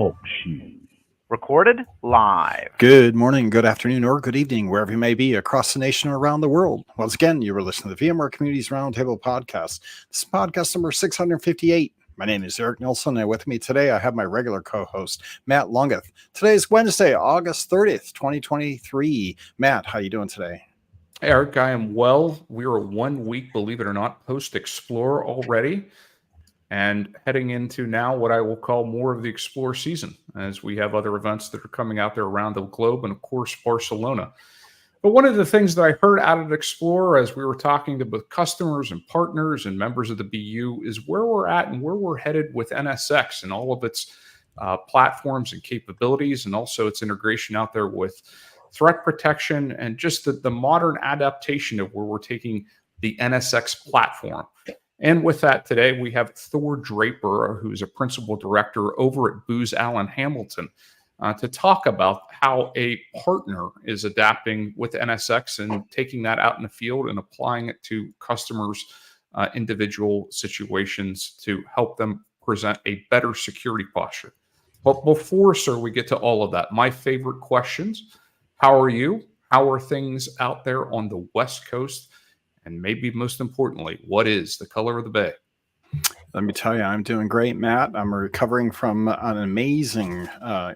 Talk Show. Recorded live. Good morning, good afternoon, or good evening, wherever you may be across the nation or around the world. Once again, you were listening to the VMware Communities Roundtable Podcast. This is podcast number 658. My name is Eric Nielsen, and with me today, I have my regular co-host, Matt Langguth. Today is Wednesday, August 30th, 2023. Matt, how you doing today? Eric, I am well. We are 1 week, believe it or not, post-Explore already, and heading into now what I will call more of the Explore season, as we have other events that are coming out there around the globe, and of course, Barcelona. But one of the things that I heard out at Explore as we were talking to both customers and partners and members of the BU is where we're at and where we're headed with NSX and all of its platforms and capabilities, and also its integration out there with threat protection and just the modern adaptation of where we're taking the NSX platform. And with that, today we have Thor Drapper, who's a principal director over at Booz Allen Hamilton, to talk about how a partner is adapting with NSX and taking that out in the field and applying it to customers' individual situations to help them present a better security posture. But before, sir, we get to all of that, my favorite questions: how are you? How are things out there on the West Coast? And maybe most importantly, what is the color of the bay? Let me tell you, I'm doing great, Matt. I'm recovering from an amazing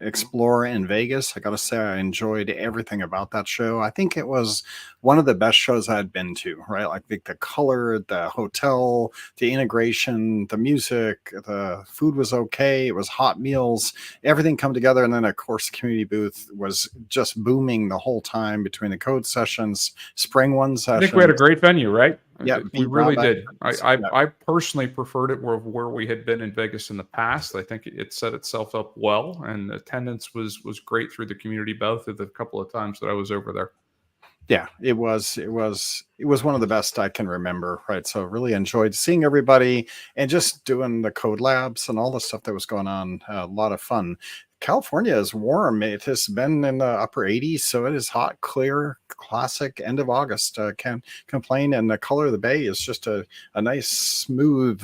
Explore in Vegas. I got to say, I enjoyed everything about that show. I think it was one of the best shows I had been to, right? Like the color, the hotel, the integration, the music, the food was okay. It was hot meals, everything come together. And then, of course, the community booth was just booming the whole time between the code sessions, Spring One sessions. I think we had a great venue, right? Yeah, we really did. I personally preferred it where we had been in Vegas in the past. I think it set itself up well, and attendance was great through the community both of the couple of times that I was over there. Yeah, it was one of the best I can remember, right? So really enjoyed seeing everybody and just doing the code labs and all the stuff that was going on. A lot of fun. California is warm. It has been in the upper 80s, so it is hot, clear, classic end of August. Can't complain. And the color of the bay is just a nice, smooth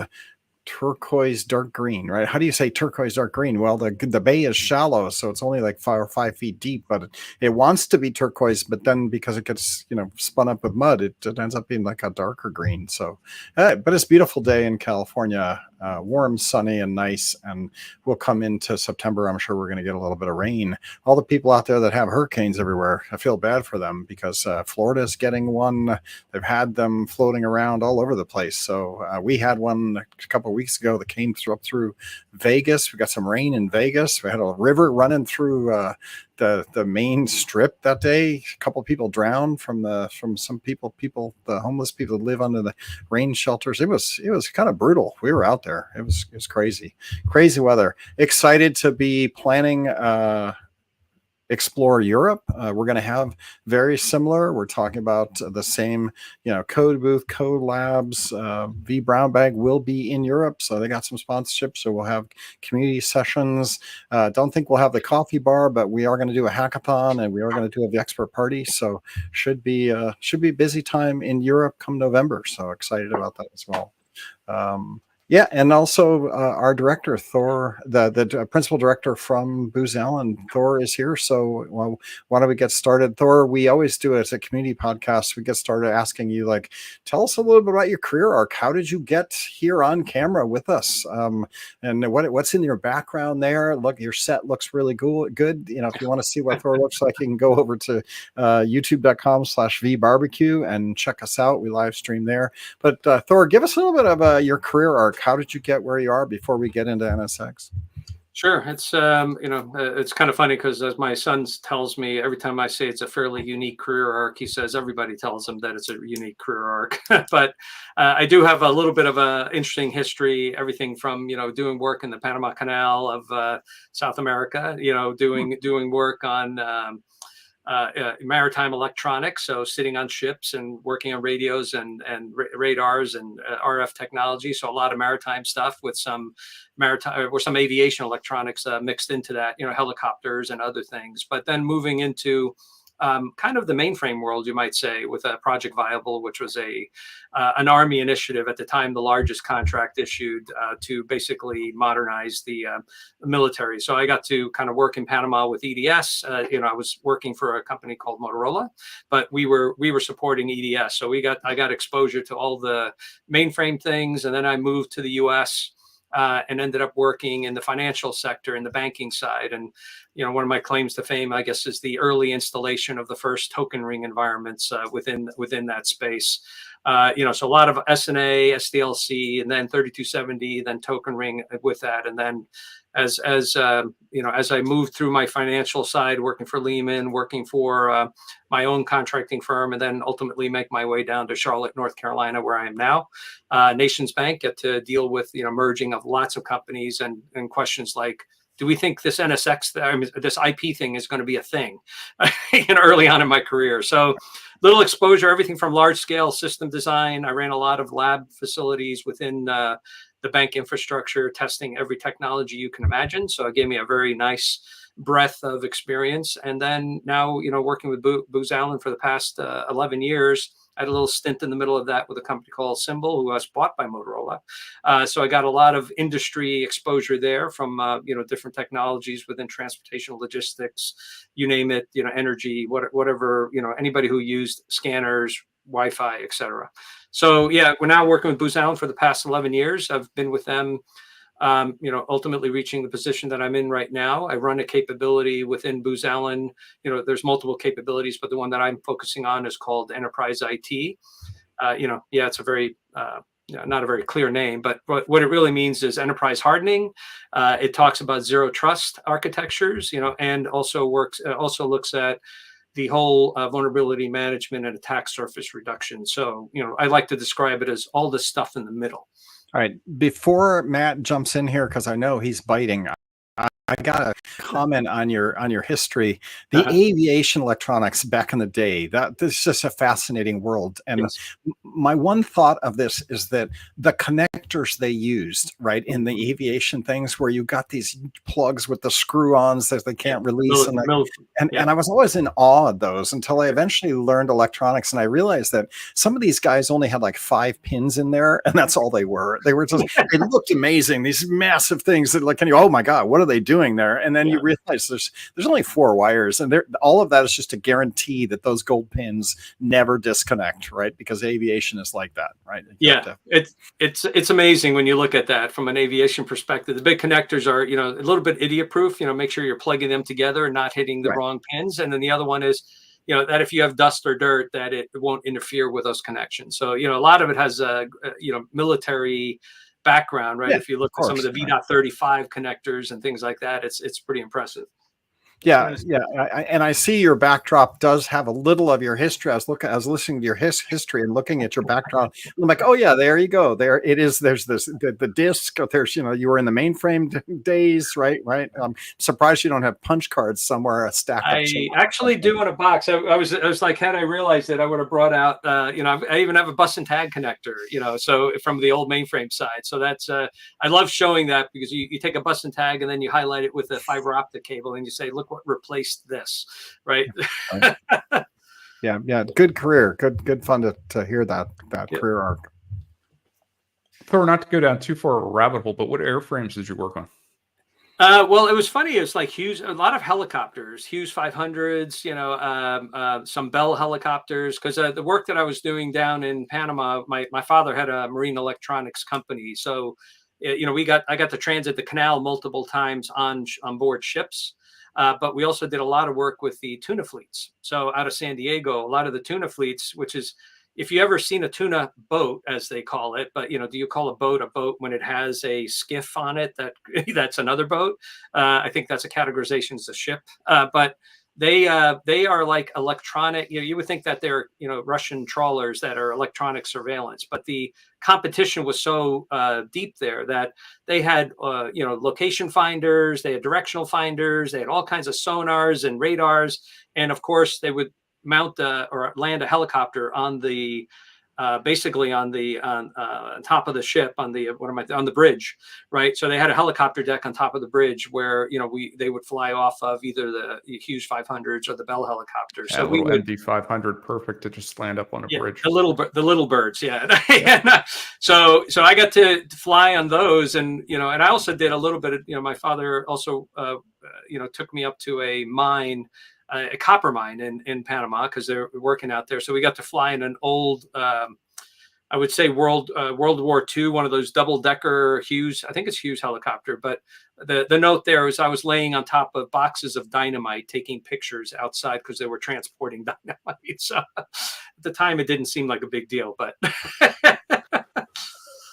turquoise dark green, right? How do you say turquoise dark green? Well, the bay is shallow, so it's only like 5 feet deep, but it wants to be turquoise, but then because it gets spun up with mud, it ends up being like a darker green. So but it's a beautiful day in California, warm, sunny, and nice. And we'll come into September, I'm sure we're going to get a little bit of rain. All the people out there that have hurricanes everywhere, I feel bad for them, because Florida's getting one. They've had them floating around all over the place. So we had one a couple of weeks ago that came up through Vegas. We got some rain in Vegas. We had a river running through the main strip that day. A couple of people drowned from some people, the homeless people that live under the rain shelters. It was kind of brutal. We were out there. It was crazy weather. Excited to be planning Explore Europe. We're going to have very similar. We're talking about the same, code booth, code labs. V Brown Bag will be in Europe, so they got some sponsorship. So we'll have community sessions. Don't think we'll have the coffee bar, but we are going to do a hackathon, and we are going to do the expert party. So should be a busy time in Europe come November. So excited about that as well. Yeah, and also our director, Thor, the principal director from Booz Allen, Thor is here. So why don't we get started? Thor, we always do it as a community podcast. We get started asking you, tell us a little bit about your career arc. How did you get here on camera with us? And what's in your background there? Look, your set looks really good. If you want to see what Thor looks like, you can go over to youtube.com/vbarbecue and check us out. We live stream there. But Thor, give us a little bit of your career arc. How did you get where you are before we get into NSX? Sure. It's, it's kind of funny because as my son tells me every time I say it's a fairly unique career arc, he says everybody tells him that it's a unique career arc. But I do have a little bit of an interesting history, everything from, doing work in the Panama Canal of South America, doing work on maritime electronics, so sitting on ships and working on radios and radars and RF technology. So a lot of maritime stuff with some maritime or some aviation electronics mixed into that, helicopters and other things. But then moving into kind of the mainframe world, you might say, with a Project Viable, which was an Army initiative at the time, the largest contract issued to basically modernize the military. So I got to kind of work in Panama with EDS. I was working for a company called Motorola, but we were supporting EDS. So I got exposure to all the mainframe things, and then I moved to the U.S. And ended up working in the financial sector, in the banking side. And, one of my claims to fame, I guess, is the early installation of the first token ring environments within that space. So a lot of SNA, SDLC, and then 3270, then token ring with that. And then as I moved through my financial side, working for Lehman, working for my own contracting firm, and then ultimately make my way down to Charlotte, North Carolina, where I am now. Nations Bank, get to deal with merging of lots of companies and questions like, do we think this this IP thing is going to be a thing? Early on in my career. So little exposure, everything from large scale system design. I ran a lot of lab facilities within the bank infrastructure, testing every technology you can imagine. So it gave me a very nice breadth of experience. And then now, working with Booz Allen for the past 11 years, I had a little stint in the middle of that with a company called Symbol, who was bought by Motorola. So I got a lot of industry exposure there from, different technologies within transportation, logistics, you name it, energy, whatever, anybody who used scanners, Wi-Fi, et cetera. So yeah, we're now working with Booz Allen for the past 11 years. I've been with them, ultimately reaching the position that I'm in right now. I run a capability within Booz Allen. There's multiple capabilities, but the one that I'm focusing on is called Enterprise IT. It's a very, not a very clear name, but what it really means is enterprise hardening. It talks about zero trust architectures, and also looks at the whole vulnerability management and attack surface reduction. So, I like to describe it as all the stuff in the middle. All right. Before Matt jumps in here, because I know he's biting, I got a comment on your history. The aviation electronics back in the day, this is just a fascinating world. And yes, my one thought of this is that the connectors they used, right, in the aviation things, where you got these plugs with the screw-ons that they can't release, and I was always in awe of those until I eventually learned electronics, and I realized that some of these guys only had like 5 pins in there, and that's all they were. They were just it looked amazing, these massive things that, like, oh my god, what are they doing there? And then you realize there's only 4 wires, and all of that is just to guarantee that those gold pins never disconnect, right? Because aviation is like that, right? It's amazing when you look at that from an aviation perspective. The big connectors are a little bit idiot proof. Make sure you're plugging them together and not hitting the wrong pins. And then the other one is that if you have dust or dirt, that it won't interfere with those connections. So a lot of it has military background, right? If you look at some of the V.35 connectors and things like that, it's pretty impressive. Yeah. And I see your backdrop does have a little of your history. I was listening to your history and looking at your backdrop. I'm like, oh yeah, there you go. There it is. There's the disc. There's you were in the mainframe days, right? I'm surprised you don't have punch cards somewhere stacked up. I actually do in a box. I was like, had I realized it, I would have brought out. I even have a bus and tag connector. So from the old mainframe side. So that's I love showing that, because you take a bus and tag and then you highlight it with a fiber optic cable and you say, look what replaced this, right? Yeah. Good career. Good fun to hear that career arc. Thor, not to go down too far a rabbit hole, but what airframes did you work on? Well, it was funny. It was like Hughes, a lot of helicopters, Hughes 500s, some Bell helicopters, because the work that I was doing down in Panama, my father had a marine electronics company. So, I got to transit the canal multiple times on board ships. But we also did a lot of work with the tuna fleets. So out of San Diego, a lot of the tuna fleets, which is, if you ever seen a tuna boat, as they call it, but do you call a boat when it has a skiff on it? That's another boat. I think that's a categorization as a ship. But they are like electronic. You would think that they're Russian trawlers that are electronic surveillance, but the competition was so deep there that they had location finders, they had directional finders, they had all kinds of sonars and radars, and of course they would mount or land a helicopter on the basically on the top of the ship on the bridge, right? So they had a helicopter deck on top of the bridge where they would fly off of either the Hughes 500s or the Bell helicopters. Yeah, so we would MD 500, perfect to just land up on a bridge. The little birds, yeah. Yeah. So I got to fly on those, and and I also did a little bit of my father also took me up to a mine. A copper mine in Panama because they're working out there. So we got to fly in an old, I would say World War II, one of those double-decker Hughes, I think it's Hughes helicopter. But the note there is I was laying on top of boxes of dynamite, taking pictures outside because they were transporting dynamite. So at the time, it didn't seem like a big deal, but. All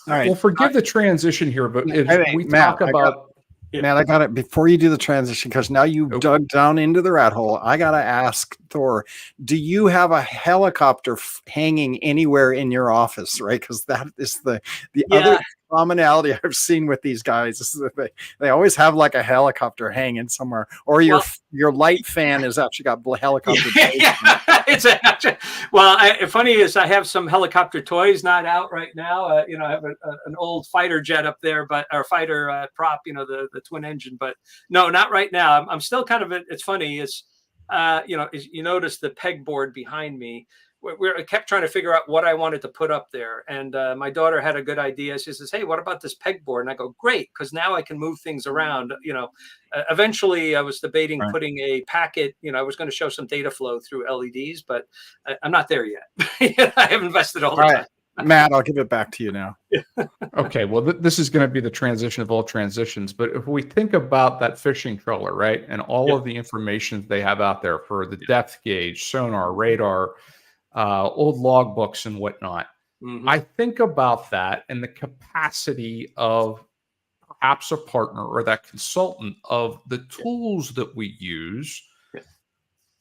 right. Well, forgive the transition here, but if we talk about. Matt, I got it before you do the transition because now you dug down into the rat hole. I got to ask Thor, do you have a helicopter hanging anywhere in your office? Right. Because that is the other commonality I've seen with these guys is that they always have like a helicopter hanging somewhere, or your light fan has actually got helicopter. Funny is I have some helicopter toys not out right now. I have an old fighter jet up there, our fighter prop, the twin engine, but no, not right now. I'm still kind of, it's funny is, you notice the pegboard behind me. I kept trying to figure out what I wanted to put up there. And my daughter had a good idea. She says, hey, what about this pegboard? And I go, great, because now I can move things around. Eventually I was debating putting a packet, I was going to show some data flow through LEDs, but I'm not there yet. I have invested all the time. Matt, I'll give it back to you now. Okay, well, this is going to be the transition of all transitions. But if we think about that fishing trawler, right, and all of the information they have out there for the depth gauge, sonar, radar, old logbooks and whatnot. Mm-hmm. I think about that and the capacity of perhaps a partner or that consultant of the tools that we use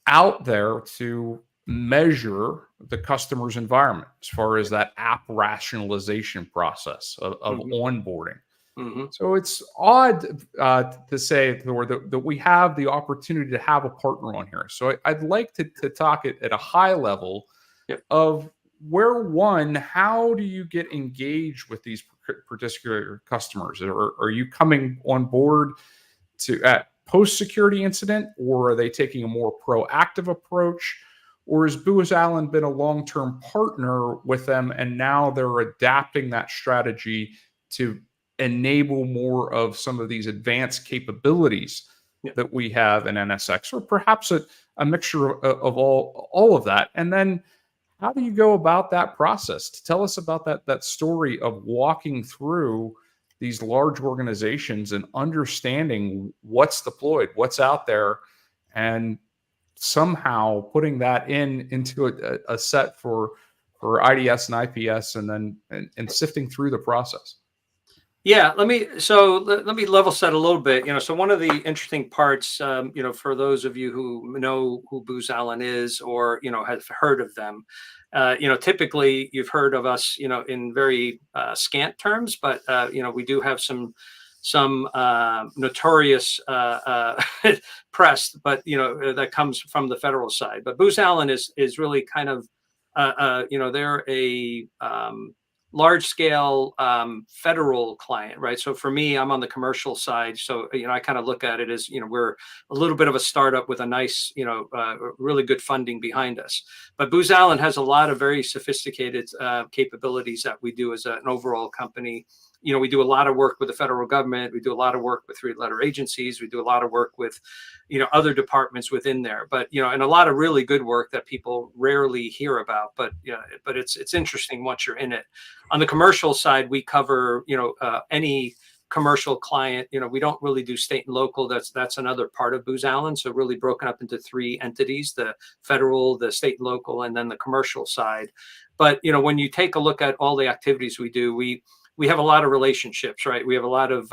out there to measure the customer's environment as far as that app rationalization process of onboarding. Mm-hmm. So it's odd to say, Thor, that we have the opportunity to have a partner on here. So I'd like to talk at a high level of how do you get engaged with these particular customers? Are you coming on board at post-security incident, or are they taking a more proactive approach? Or has Booz Allen been a long-term partner with them and now they're adapting that strategy to enable more of some of these advanced capabilities that we have in NSX, or perhaps a mixture of all of that? And then how do you go about that process? Tell us about that story of walking through these large organizations and understanding what's deployed, what's out there, and somehow putting that into a set for IDS and IPS, and then and sifting through the process. Yeah, let me level set a little bit. So one of the interesting parts, for those of you who know who Booz Allen is, or have heard of them, typically you've heard of us, in very scant terms, but we do have some notorious press, but that comes from the federal side. But Booz Allen is really kind of they're a large scale federal client, right? So for me, I'm on the commercial side. So, I kind of look at it as, we're a little bit of a startup with a nice, really good funding behind us. But Booz Allen has a lot of very sophisticated capabilities that we do as an overall company. We do a lot of work with the federal government. We do a lot of work with three-letter agencies. We do a lot of work with, other departments within there. But, and a lot of really good work that people rarely hear about. But, but it's interesting once you're in it. On the commercial side, we cover, any commercial client. We don't really do state and local. That's another part of Booz Allen. So really broken up into three entities: the federal, the state and local, and then the commercial side. But, when you take a look at all the activities we do, we have a lot of relationships, right? We have a lot of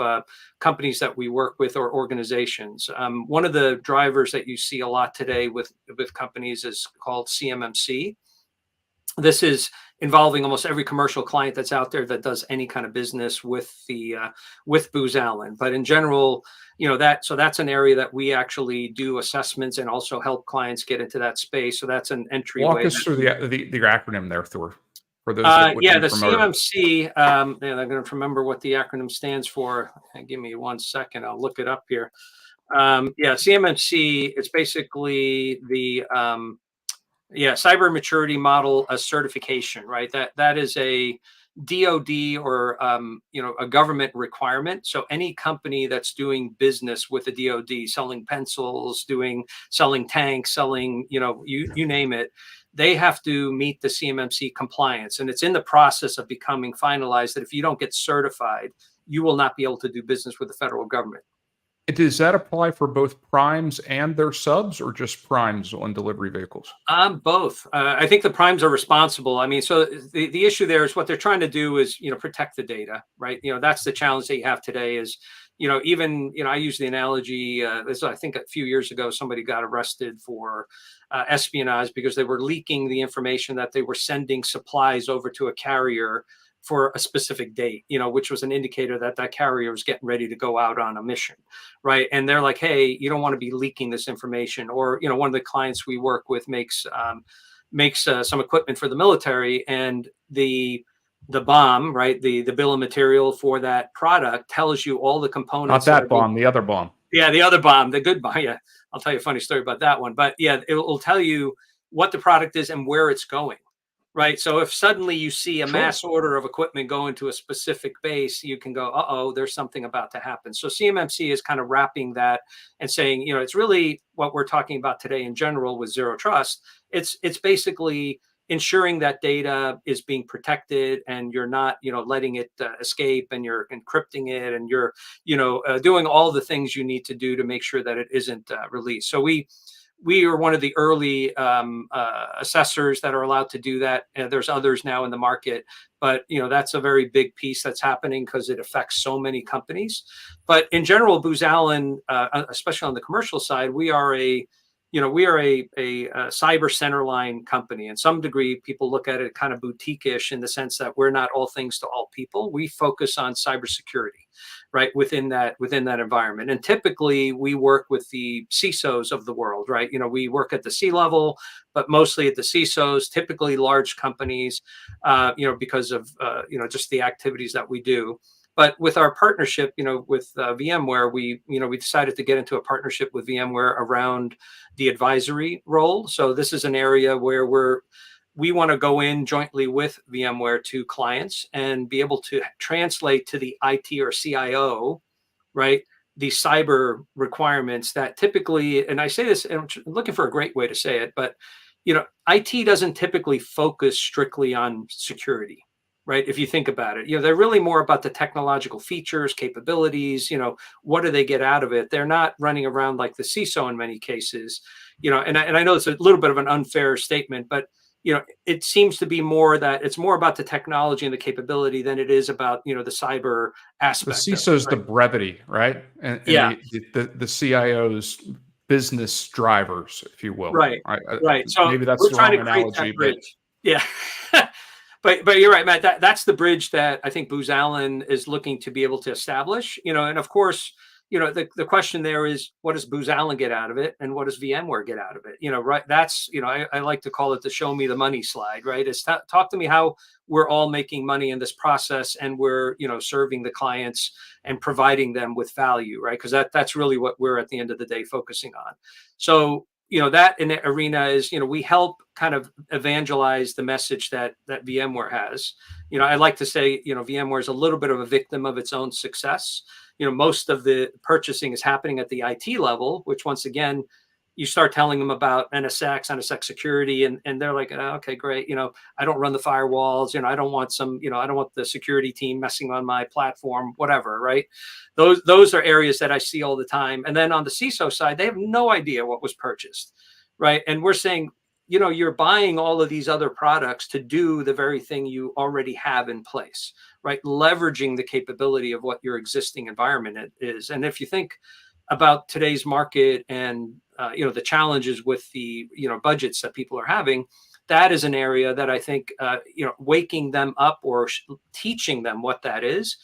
companies that we work with, or organizations. One of the drivers that you see a lot today with companies is called CMMC. This is involving almost every commercial client that's out there that does any kind of business with Booz Allen. But in general, that's an area that we actually do assessments and also help clients get into that space. So that's an entryway. Walk us through the acronym there, Thor. for those that would Yeah, be the familiar? CMMC, I'm going to remember what the acronym stands for. Give me 1 second. I'll look it up here. CMMC, it's basically the cyber maturity model certification, right? That is a DoD or a government requirement. So any company that's doing business with the DoD, selling pencils, selling tanks, selling you name it, they have to meet the CMMC compliance, and it's in the process of becoming finalized that if you don't get certified, you will not be able to do business with the federal government. Does that apply for both primes and their subs, or just primes on delivery vehicles? Both. I think the primes are responsible. I mean, so the issue there is what they're trying to do is, protect the data, right? That's the challenge that you have today is, I use the analogy, I think a few years ago, somebody got arrested for espionage because they were leaking the information that they were sending supplies over to a carrier for a specific date, which was an indicator that that carrier was getting ready to go out on a mission, right? And they're like, hey, you don't want to be leaking this information. Or, one of the clients we work with makes some equipment for the military, and the BOM, right, the bill of material for that product tells you all the components. Not that bomb, the other bomb. Yeah, the other bomb, the good bomb. Yeah, I'll tell you a funny story about that one. But yeah, it will tell you what the product is and where it's going. Right. So if suddenly you see a mass order of equipment going to a specific base, you can go, uh-oh, there's something about to happen. So CMMC is kind of wrapping that and saying, it's really what we're talking about today in general with zero trust. It's basically ensuring that data is being protected and you're not, letting it escape, and you're encrypting it, and you're, doing all the things you need to do to make sure that it isn't released. So we are one of the early assessors that are allowed to do that. And there's others now in the market, but that's a very big piece that's happening because it affects so many companies. But in general, Booz Allen, especially on the commercial side, we are a cyber centerline company. In some degree, people look at it kind of boutique-ish in the sense that we're not all things to all people. We focus on cybersecurity, right, within that environment. And typically, we work with the CISOs of the world, right? We work at the C-level, but mostly at the CISOs, typically large companies, because of just the activities that we do. But with our partnership, with VMware, we decided to get into a partnership with VMware around the advisory role. So this is an area where we want to go in jointly with VMware to clients and be able to translate to the IT or CIO, right, the cyber requirements that typically, and I say this, and I'm looking for a great way to say it, but IT doesn't typically focus strictly on security. Right. If you think about it, they're really more about the technological features, capabilities, what do they get out of it? They're not running around like the CISO in many cases, and I know it's a little bit of an unfair statement, but, it seems to be more that it's more about the technology and the capability than it is about, the cyber aspect. The CISO's the brevity, right? And the CIO's business drivers, if you will. Right. Right. So maybe that's the wrong analogy, but yeah. But you're right, Matt. That's the bridge that I think Booz Allen is looking to be able to establish. And of course, the question there is, what does Booz Allen get out of it, and what does VMware get out of it? Right? That's I like to call it the show me the money slide. Right? It's talk to me how we're all making money in this process, and we're serving the clients and providing them with value. Right? Because that's really what we're at the end of the day focusing on. So. That in the arena is, we help kind of evangelize the message that VMware has. I like to say, VMware is a little bit of a victim of its own success. Most of the purchasing is happening at the IT level, which once again, you start telling them about NSX security, and they're like, oh, okay, great. I don't run the firewalls. I don't want I don't want the security team messing on my platform, whatever. Right. Those are areas that I see all the time. And then on the CISO side, they have no idea what was purchased. Right. And we're saying, you're buying all of these other products to do the very thing you already have in place. Right. Leveraging the capability of what your existing environment is. And if you think about today's market and the challenges with the budgets that people are having, that is an area that I think waking them up or teaching them what that is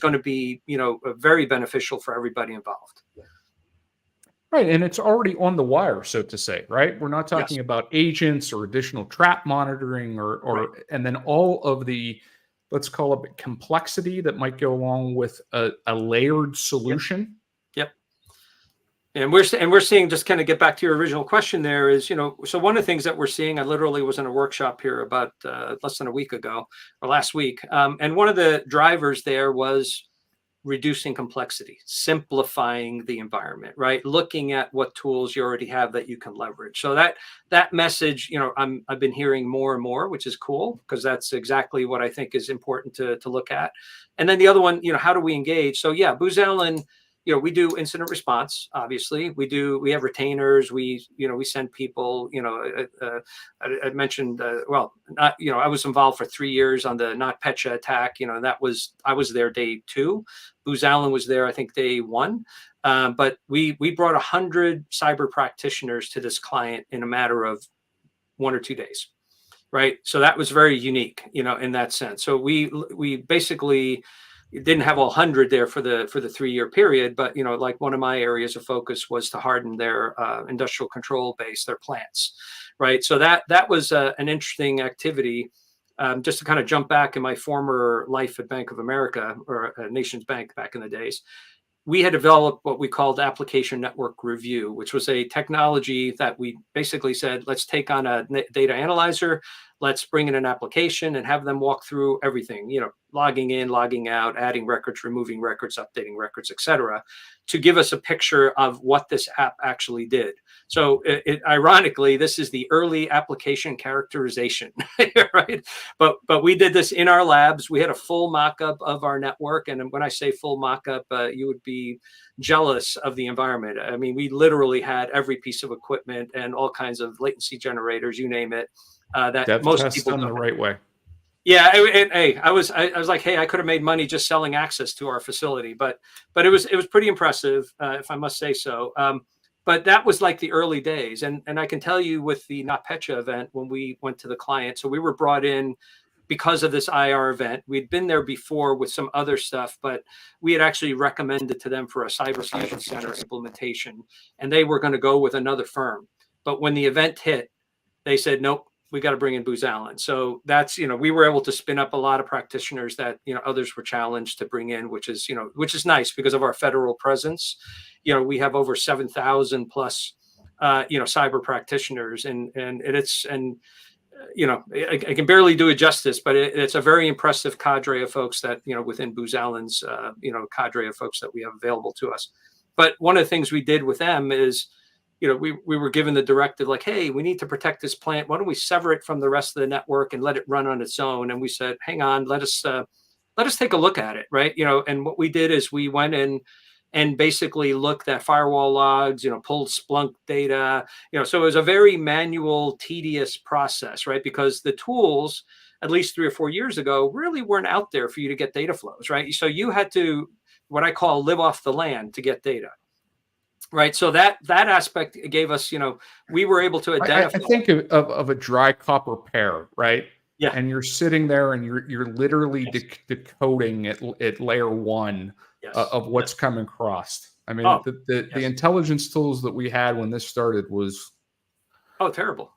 going to be very beneficial for everybody involved. Right, and it's already on the wire, so to say, right? We're not talking about agents or additional trap monitoring or and then all of the, let's call it complexity that might go along with a layered solution. Yep. And we're seeing, just kind of get back to your original question there, is, so one of the things that we're seeing, I literally was in a workshop here about less than a week ago or last week. And one of the drivers there was reducing complexity, simplifying the environment, right? Looking at what tools you already have that you can leverage. So that message, I've been hearing more and more, which is cool, because that's exactly what I think is important to look at. And then the other one, how do we engage? So yeah, Booz Allen, we do incident response. Obviously, we have retainers. We send people. I mentioned. I was involved for 3 years on the NotPetya attack. I was there day 2. Booz Allen was there, I think, day 1. But we brought 100 cyber practitioners to this client in a matter of 1 or 2 days, right? So that was very unique, in that sense. So we basically didn't have all 100 there for the 3-year period, but like one of my areas of focus was to harden their industrial control base, their plants, right? So that was an interesting activity. Just to kind of jump back in my former life at Bank of America, or Nations Bank back in the days, we had developed what we called application network review, which was a technology that we basically said, let's take on a data analyzer, let's bring in an application and have them walk through everything, logging in, logging out, adding records, removing records, updating records, etc., to give us a picture of what this app actually did. So ironically, this is the early application characterization, right? But we did this in our labs. We had a full mock-up of our network. And when I say full mock-up, you would be jealous of the environment. I mean, we literally had every piece of equipment and all kinds of latency generators, you name it, that Dev most test people done don't. the right way. Yeah, I was like, hey, I could have made money just selling access to our facility, but it was pretty impressive, if I must say so. But that was like the early days, and I can tell you with the NotPetya event, when we went to the client, so we were brought in because of this IR event. We'd been there before with some other stuff, but we had actually recommended to them for a cybersecurity center implementation, and they were going to go with another firm. But when the event hit, they said, nope, we got to bring in Booz Allen. So that's, we were able to spin up a lot of practitioners that, others were challenged to bring in, which is nice because of our federal presence. We have over 7,000 plus, cyber practitioners, and I can barely do it justice, but it's a very impressive cadre of folks that, within Booz Allen's, cadre of folks that we have available to us. But one of the things we did with them is, we were given the directive, like, hey, we need to protect this plant. Why don't we sever it from the rest of the network and let it run on its own? And we said, hang on, let us take a look at it, right? And what we did is we went in and basically looked at firewall logs, pulled Splunk data, so it was a very manual, tedious process, right? Because the tools, at least 3 or 4 years ago, really weren't out there for you to get data flows, right? So you had to, what I call, live off the land to get data. Right. So that aspect gave us, we were able to identify. I think of a dry copper pair, right? Yeah. And you're sitting there and you're literally decoding at layer 1 of what's coming across. I mean, the intelligence tools that we had when this started was. Oh, terrible.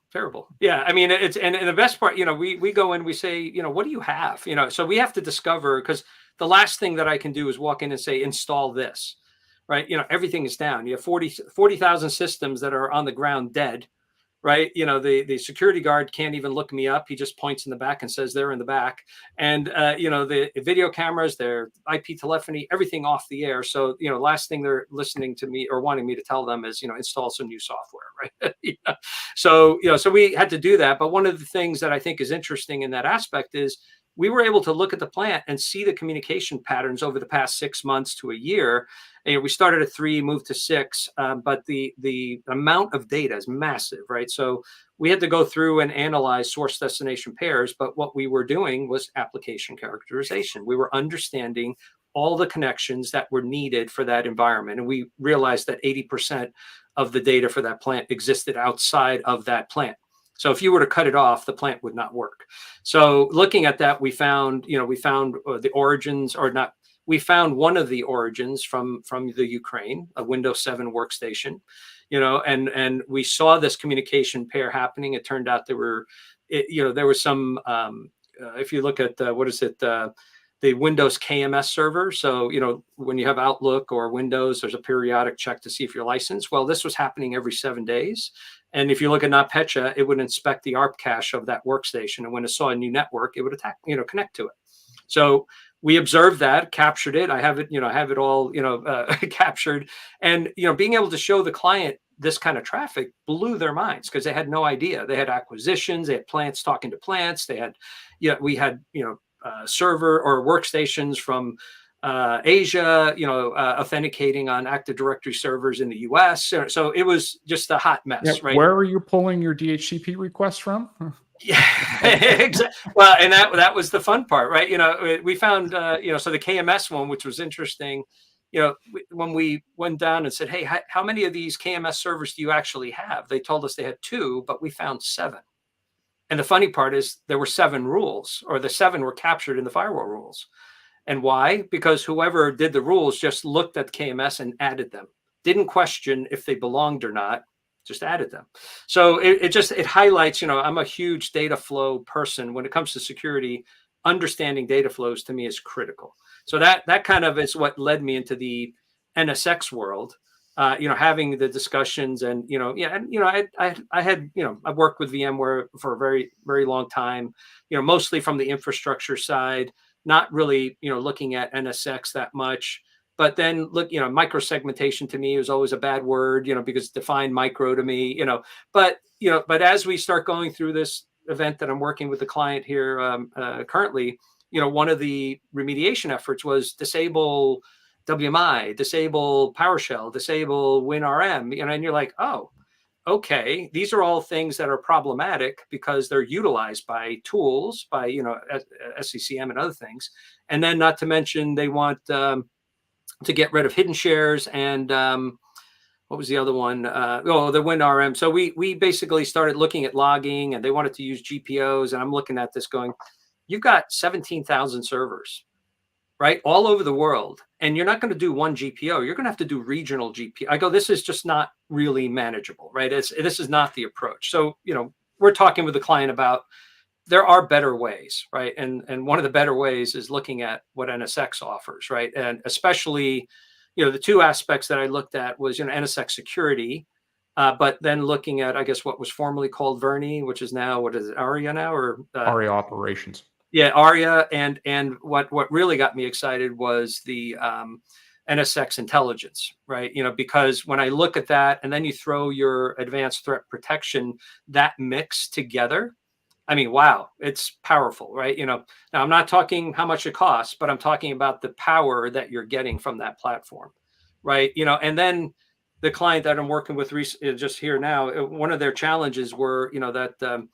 Yeah. I mean, it's, and the best part, we go in, we say, what do you have? So we have to discover, because the last thing that I can do is walk in and say, install this. Right. Everything is down. You have 40,000 systems that are on the ground dead. Right. The security guard can't even look me up. He just points in the back and says they're in the back. And, the video cameras, their IP telephony, everything off the air. So, last thing they're listening to me or wanting me to tell them is, install some new software. Right. So we had to do that. But one of the things that I think is interesting in that aspect is we were able to look at the plant and see the communication patterns over the past 6 months to a year. And we started at 3, moved to 6, but the amount of data is massive, right? So we had to go through and analyze source destination pairs, but what we were doing was application characterization. We were understanding all the connections that were needed for that environment. And we realized that 80% of the data for that plant existed outside of that plant. So if you were to cut it off, the plant would not work. So looking at that, we found the origins, or not. we found one of the origins from the Ukraine, a Windows 7 workstation, and we saw this communication pair happening. It turned out there was some, if you look at the Windows KMS server. So, when you have Outlook or Windows, there's a periodic check to see if you're licensed. Well, this was happening every 7 days. And if you look at NotPetya, it would inspect the ARP cache of that workstation. And when it saw a new network, it would connect to it. So we observed that, captured it. I have it all, captured. And, being able to show the client this kind of traffic blew their minds because they had no idea. They had acquisitions, they had plants talking to plants. We had, server or workstations from Asia, authenticating on Active Directory servers in the US. So it was just a hot mess, right? Where are you pulling your DHCP requests from? Yeah, exactly. Well, and that was the fun part, right? We found, so the KMS one, which was interesting, when we went down and said, hey, how many of these KMS servers do you actually have? They told us they had 2, but we found 7. And the funny part is there were 7 rules, or the 7 were captured in the firewall rules. And why? Because whoever did the rules just looked at KMS and added them. Didn't question if they belonged or not, just added them. So it highlights, I'm a huge data flow person. When it comes to security, understanding data flows to me is critical. So that kind of is what led me into the NSX world. Having the discussions and, I've worked with VMware for a very, very long time, mostly from the infrastructure side, not really, looking at NSX that much. But then look, micro-segmentation to me was always a bad word, because it defined micro to me, but as we start going through this event that I'm working with the client here currently, one of the remediation efforts was disable WMI, disable PowerShell, disable WinRM, and you're like, oh, okay, these are all things that are problematic because they're utilized by tools, by SCCM and other things, and then not to mention they want to get rid of hidden shares and what was the other one? The WinRM. So we basically started looking at logging, and they wanted to use GPOs, and I'm looking at this going, you've got 17,000 servers, right, all over the world. And you're not going to do one GPO. You're going to have to do regional GPO. I go, this is just not really manageable, right? This is not the approach. So, we're talking with the client about there are better ways, right? And one of the better ways is looking at what NSX offers, right? And especially, the 2 aspects that I looked at was, NSX security, but then looking at, I guess, what was formerly called Verni, which is now, what is it, ARIA now? Or ARIA operations. Yeah, ARIA, and what really got me excited was the NSX intelligence, right? Because when I look at that, and then you throw your advanced threat protection, that mix together, I mean, wow, it's powerful, right? Now I'm not talking how much it costs, but I'm talking about the power that you're getting from that platform, right? And then the client that I'm working with just here now, one of their challenges were, that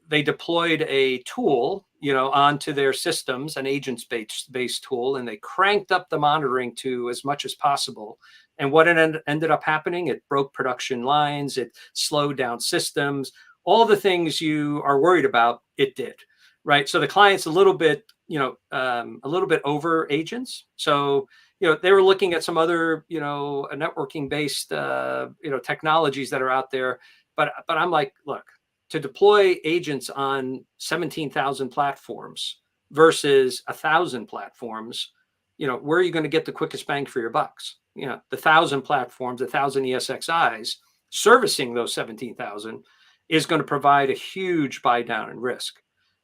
they deployed a tool, onto their systems, an agents-based tool, and they cranked up the monitoring to as much as possible. And what ended up happening, it broke production lines, it slowed down systems, all the things you are worried about, it did, right? So the client's a little bit over agents. So, they were looking at some other, networking-based, technologies that are out there. But I'm like, look, to deploy agents on 17,000 platforms versus 1,000 platforms, where are you going to get the quickest bang for your bucks? The 1,000 platforms, 1,000 ESXIs servicing those 17,000 is going to provide a huge buy down in risk.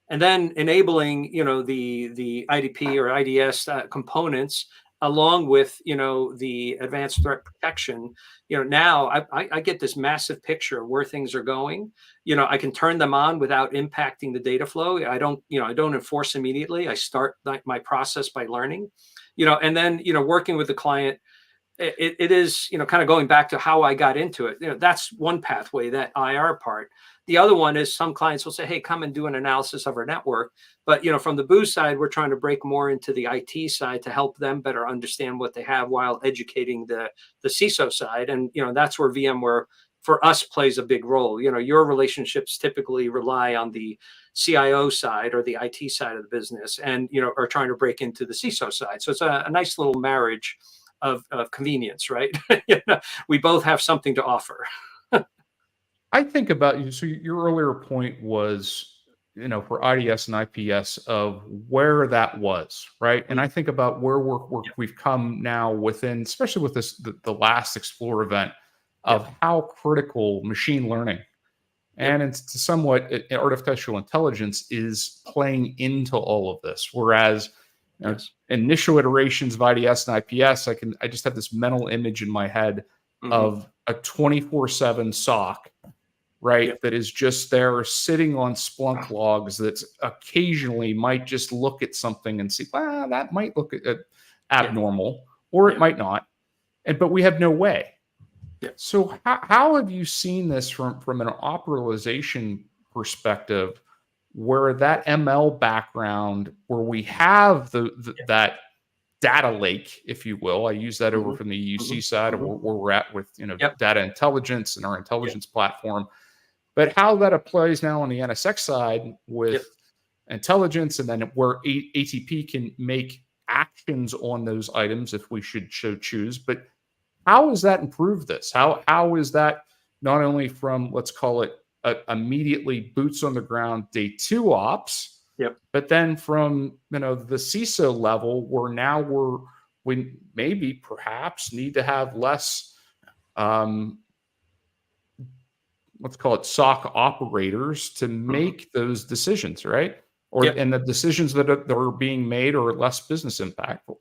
And then enabling, the IDP or IDS components along with, the advanced threat protection, now I get this massive picture of where things are going. I can turn them on without impacting the data flow. I don't enforce immediately. I start my process by learning, and then, working with the client, it is, kind of going back to how I got into it. That's one pathway, that IR part. The other one is some clients will say, hey, come and do an analysis of our network. But, from the Booz side, we're trying to break more into the IT side to help them better understand what they have while educating the CISO side. And, that's where VMware for us plays a big role. Your relationships typically rely on the CIO side or the IT side of the business, and are trying to break into the CISO side. So it's a nice little marriage of convenience, right? We both have something to offer. I think about you. So your earlier point was, for IDS and IPS of where that was, right? And I think about where we've come now within, especially with the last Explore event, of how critical machine learning and it's somewhat artificial intelligence is playing into all of this. Whereas initial iterations of IDS and IPS, I just have this mental image in my head of a 24/7 SOC, right? That is just there sitting on Splunk logs that occasionally might just look at something and see, well, that might look abnormal, or it might not. But we have no way. So how have you seen this from an operationalization perspective, where that ML background, where we have that data lake, if you will, I use that over from the EUC side of where we're at with data intelligence and our intelligence platform, but how that applies now on the NSX side with intelligence, and then where ATP can make actions on those items if we should so choose. But how has that improved this? How is that not only from, let's call it immediately boots on the ground day 2 ops, but then from the CISO level, where now we maybe perhaps need to have less let's call it SOC operators to make those decisions, right? And the decisions that are being made are less business impactful.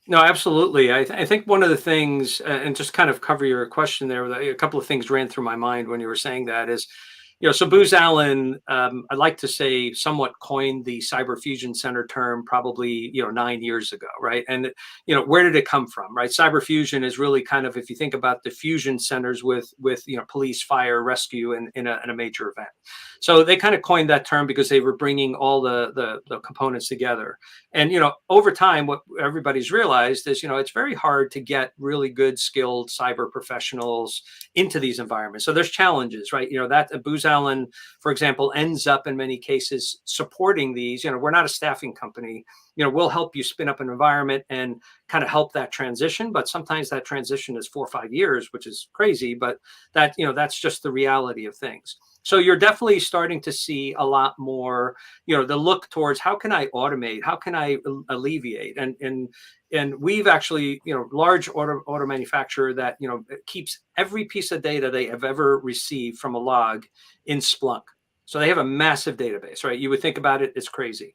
No, absolutely. I think one of the things, and just kind of cover your question there, a couple of things ran through my mind when you were saying that is, so Booz Allen, I'd like to say, somewhat coined the Cyber Fusion Center term probably, 9 years ago, right? And, where did it come from, right? Cyber Fusion is really kind of, if you think about the fusion centers with police, fire, rescue in a major event. So they kind of coined that term because they were bringing all the components together. And, over time, what everybody's realized is, it's very hard to get really good, skilled cyber professionals into these environments. So there's challenges, right? That Booz Allen, for example, ends up in many cases supporting these. We're not a staffing company. We'll help you spin up an environment and kind of help that transition. But sometimes that transition is 4 or 5 years, which is crazy. But that, that's just the reality of things. So you're definitely starting to see a lot more, the look towards how can I automate? How can I alleviate? And we've actually, large auto manufacturer that, keeps every piece of data they have ever received from a log in Splunk. So they have a massive database, right? You would think about it, it's crazy.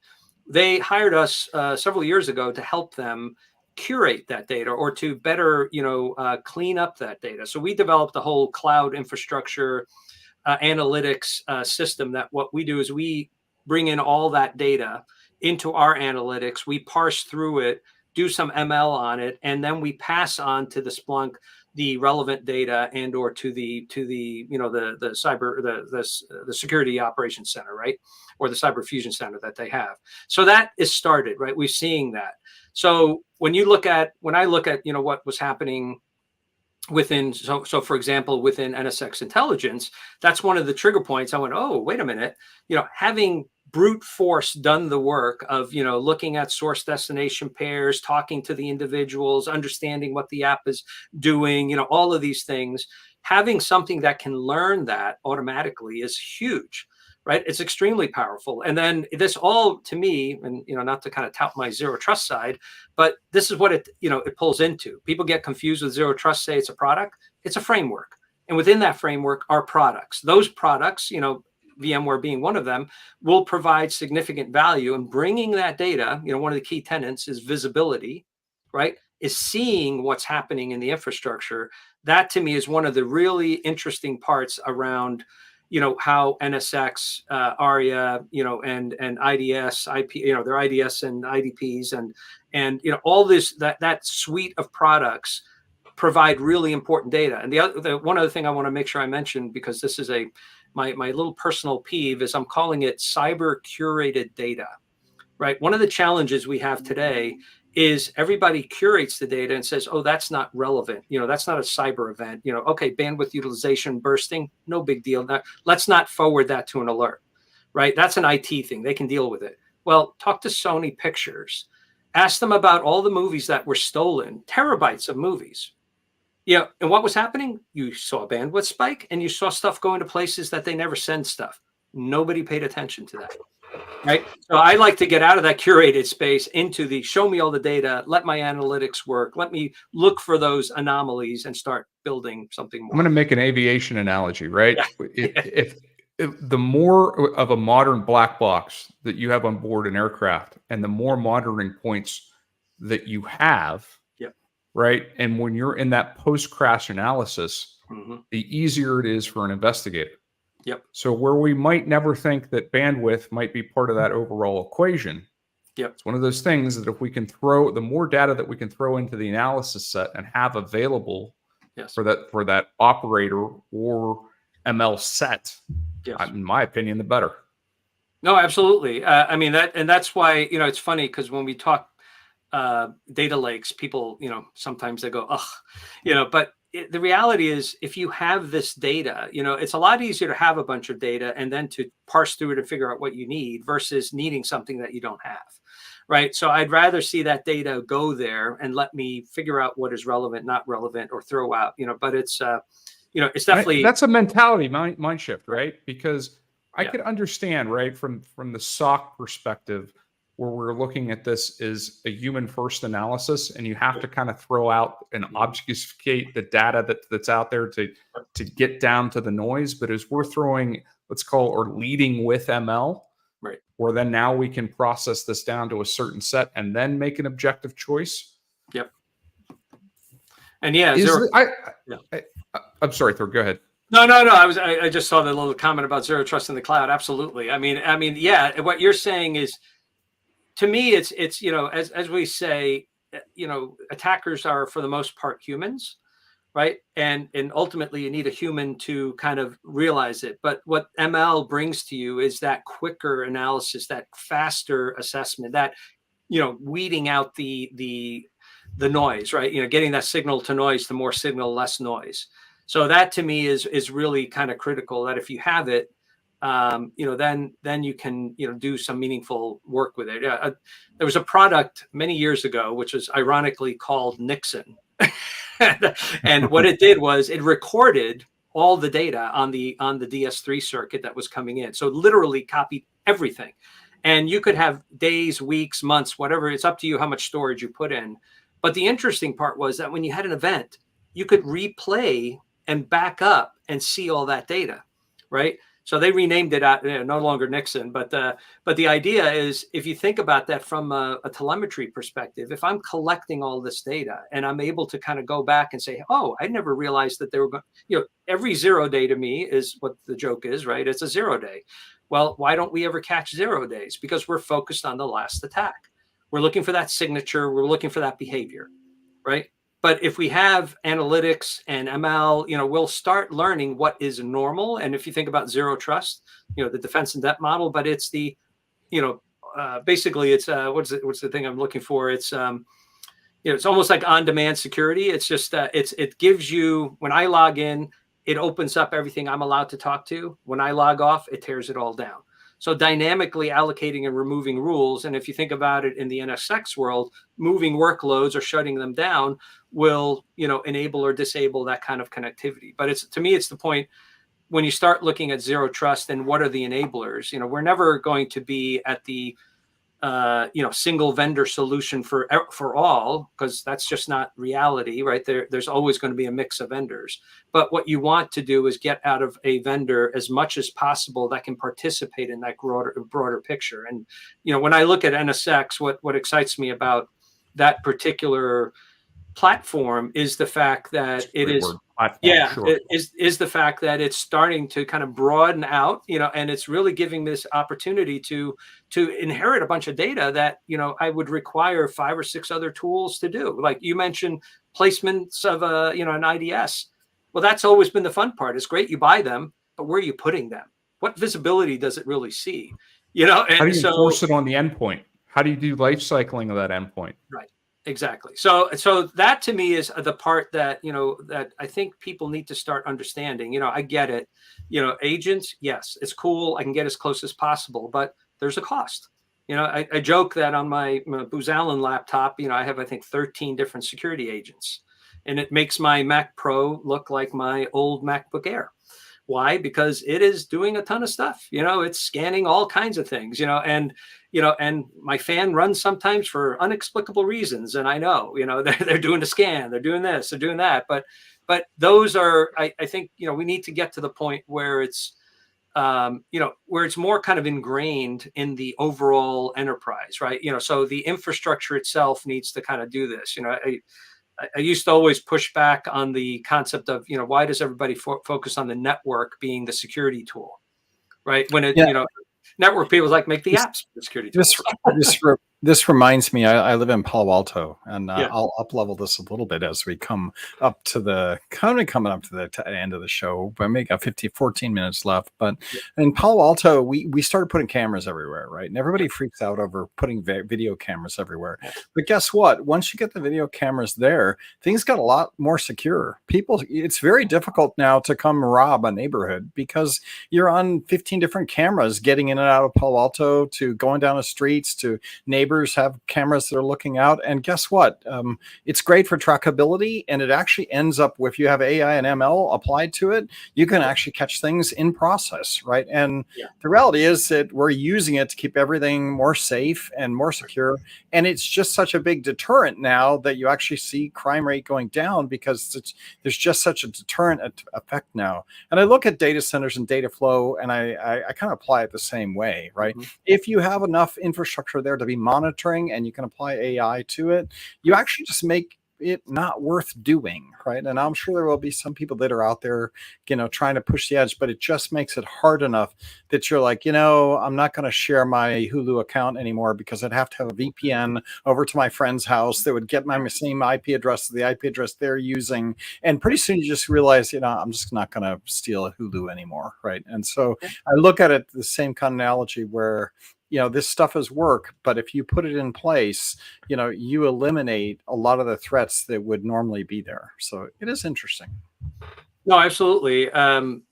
They hired us several years ago to help them curate that data, or to better, clean up that data. So we developed a whole cloud infrastructure analytics system that what we do is we bring in all that data into our analytics. We parse through it, do some ML on it, and then we pass on to the Splunk the relevant data and or to the the security operations center, right? Or the cyber fusion center that they have. So that is started, right? We're seeing that. So when I look at what was happening within, so for example, within NSX intelligence, that's one of the trigger points. I went, oh, wait a minute, having brute force done the work of, looking at source destination pairs, talking to the individuals, understanding what the app is doing, all of these things, having something that can learn that automatically is huge. Right? It's extremely powerful. And then this all, to me, and not to kind of tout my zero trust side, but this is what it pulls into. People get confused with zero trust, say it's a product. It's a framework. And within that framework are products. Those products, VMware being one of them, will provide significant value. And bringing that data, one of the key tenets is visibility, right? Is seeing what's happening in the infrastructure. That to me is one of the really interesting parts around how NSX, ARIA, and IDS, IP, their IDS and IDPs and all this, that suite of products provide really important data. And the one other thing I want to make sure I mention, because this is my little personal peeve, is I'm calling it cyber curated data, right? One of the challenges we have today is everybody curates the data and says, oh, that's not relevant. That's not a cyber event. Okay, bandwidth utilization bursting, no big deal. Let's not forward that to an alert, right? That's an IT thing. They can deal with it. Well, talk to Sony Pictures. Ask them about all the movies that were stolen, terabytes of movies. And what was happening? You saw a bandwidth spike and you saw stuff going to places that they never send stuff. Nobody paid attention to that. Right. So I like to get out of that curated space into the show me all the data, let my analytics work, let me look for those anomalies and start building something more. I'm going to make an aviation analogy, right? Yeah. If the more of a modern black box that you have on board an aircraft and the more monitoring points that you have, right? And when you're in that post-crash analysis, the easier it is for an investigator. Yep. So where we might never think that bandwidth might be part of that overall equation, it's one of those things that if we can throw the more data that we can throw into the analysis set and have available for that operator or ML set, in my opinion, the better. No, absolutely. That's why, it's funny because when we talk data lakes, people, sometimes they go, ugh, but the reality is if you have this data, it's a lot easier to have a bunch of data and then to parse through it and figure out what you need versus needing something that you don't have. Right. So I'd rather see that data go there and let me figure out what is relevant, not relevant, or throw out, but it's, it's definitely. That's a mentality mind shift, right? Because I could understand, right, from the SOC perspective, where we're looking at this is a human first analysis, and you have to kind of throw out and obfuscate the data that's out there to get down to the noise. But as we're throwing, let's call or leading with ML, right, where then now we can process this down to a certain set and then make an objective choice. Yep. And I'm sorry, Thor, go ahead. No. I just saw the little comment about zero trust in the cloud. Absolutely. What you're saying is, to me, it's as we say, attackers are for the most part humans, right? And ultimately you need a human to kind of realize it. But what ML brings to you is that quicker analysis, that faster assessment, that weeding out the noise, right? Getting that signal to noise, the more signal, less noise. So that to me is really kind of critical. That if you have it, then you can, do some meaningful work with it. There was a product many years ago, which was ironically called Nixon. And what it did was it recorded all the data on the DS3 circuit that was coming in. So literally copied everything. And you could have days, weeks, months, whatever. It's up to you how much storage you put in. But the interesting part was that when you had an event, you could replay and back up and see all that data, right? So they renamed it no longer Nixon, but the idea is, if you think about that from a telemetry perspective, if I'm collecting all this data and I'm able to kind of go back and say, oh, I never realized that they were going, every 0 day to me is what the joke is, right? It's a 0 day. Well, why don't we ever catch 0 days? Because we're focused on the last attack. We're looking for that signature. We're looking for that behavior, right? But if we have analytics and ML, we'll start learning what is normal. And if you think about zero trust, the defense in depth model, but it's the, basically it's what's the thing I'm looking for? It's it's almost like on-demand security. It's just it gives you, when I log in, it opens up everything I'm allowed to talk to. When I log off, it tears it all down. So dynamically allocating and removing rules. And if you think about it in the NSX world, moving workloads or shutting them down will, enable or disable that kind of connectivity. But to me, it's the point when you start looking at zero trust and what are the enablers. We're never going to be at the single vendor solution for all, because that's just not reality, right? There's always going to be a mix of vendors. But what you want to do is get out of a vendor as much as possible that can participate in that broader picture. And when I look at NSX, what excites me about that particular platform is the fact that it is is the fact that it's starting to kind of broaden out, and it's really giving this opportunity to inherit a bunch of data that I would require 5 or 6 other tools to do. Like you mentioned, placements of an IDS. Well, that's always been the fun part. It's great you buy them, but where are you putting them? What visibility does it really see? And how do you enforce it on the endpoint? How do you do life cycling of that endpoint? Right. Exactly. So that to me is the part that, that I think people need to start understanding. I get it. Agents, yes, it's cool. I can get as close as possible, but there's a cost. I joke that on my Booz Allen laptop, I have, I think, 13 different security agents, and it makes my Mac Pro look like my old MacBook Air. Why? Because it is doing a ton of stuff. It's scanning all kinds of things, and my fan runs sometimes for unexplicable reasons. And I know, they're doing the scan, they're doing this, they're doing that. But those are, I think, we need to get to the point where it's, where it's more kind of ingrained in the overall enterprise, right? So the infrastructure itself needs to kind of do this. I used to always push back on the concept of, why does everybody focus on the network being the security tool, right? When network people like make the apps for the security tool. This reminds me, I live in Palo Alto, and I'll up level this a little bit as we come up to the coming up to the end of the show. But we got 14 minutes left. But in Palo Alto, we started putting cameras everywhere, right? And everybody freaks out over putting video cameras everywhere. But guess what? Once you get the video cameras there, things got a lot more secure. It's very difficult now to come rob a neighborhood because you're on 15 different cameras getting in and out of Palo Alto, to going down the streets, to neighbors have cameras that are looking out. And guess what? It's great for trackability, and it actually ends up with, if you have AI and ML applied to it, you can actually catch things in process, right? And the reality is that we're using it to keep everything more safe and more secure. And it's just such a big deterrent now that you actually see crime rate going down, because there's just such a deterrent effect now. And I look at data centers and data flow, and I kind of apply it the same way, right? Mm-hmm. If you have enough infrastructure there to be monitoring and you can apply AI to it, you actually just make it not worth doing, right? And I'm sure there will be some people that are out there, trying to push the edge, but it just makes it hard enough that you're like, I'm not going to share my Hulu account anymore because I'd have to have a VPN over to my friend's house that would get my same IP address as the IP address they're using. And pretty soon you just realize, I'm just not going to steal a Hulu anymore, right? And so I look at it the same kind of analogy where, this stuff is work, but if you put it in place, you eliminate a lot of the threats that would normally be there. So it is interesting. No, absolutely.